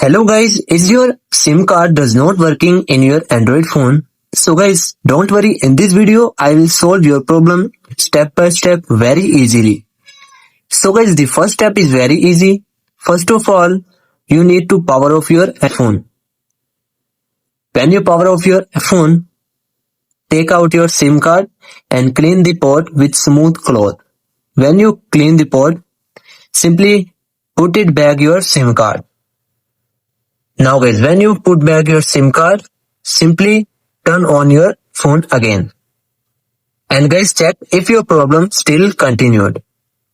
Hello guys, is your SIM card does not working in your Android phone? So guys, don't worry, in this video I will solve your problem step by step very easily. So guys, the first step is very easy. First of all, you need to power off your phone. When you power off your phone, take out your SIM card and clean the port with smooth cloth. When you clean the port, simply put it back your SIM card. Now guys, when you put back your SIM card, simply turn on your phone again. And guys, check if your problem still continued.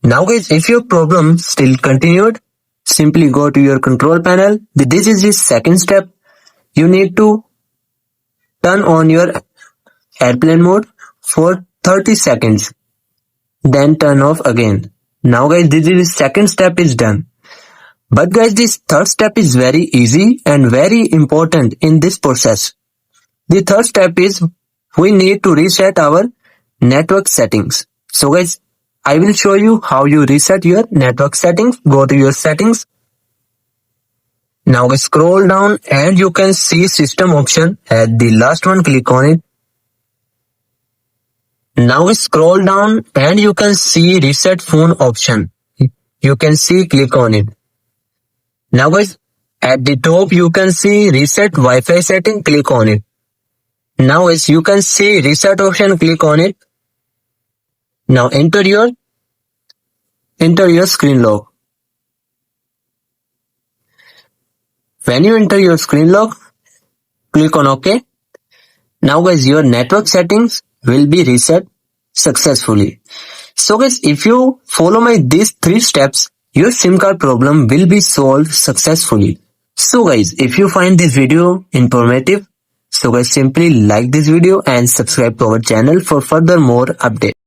Now guys, if your problem still continued, simply go to your control panel. This is the second step. You need to turn on your airplane mode for 30 seconds. Then turn off again. Now guys, this is the second step is done. But guys, this third step is very easy and very important in this process. The third step is we need to reset our network settings. So guys, I will show you how you reset your network settings. Go to your settings. Now guys, scroll down and you can see system option. At the last one, click on it. Now scroll down and you can see reset phone option. You can see, click on it. Now guys, at the top you can see reset Wi-Fi setting, click on it. Now guys, you can see reset option, click on it. Now enter your screen lock. When you enter your screen lock, click on OK. Now guys, your network settings will be reset successfully. So guys, if you follow these 3 steps, your SIM card problem will be solved successfully. So guys, if you find this video informative, so guys simply like this video and subscribe to our channel for further more updates.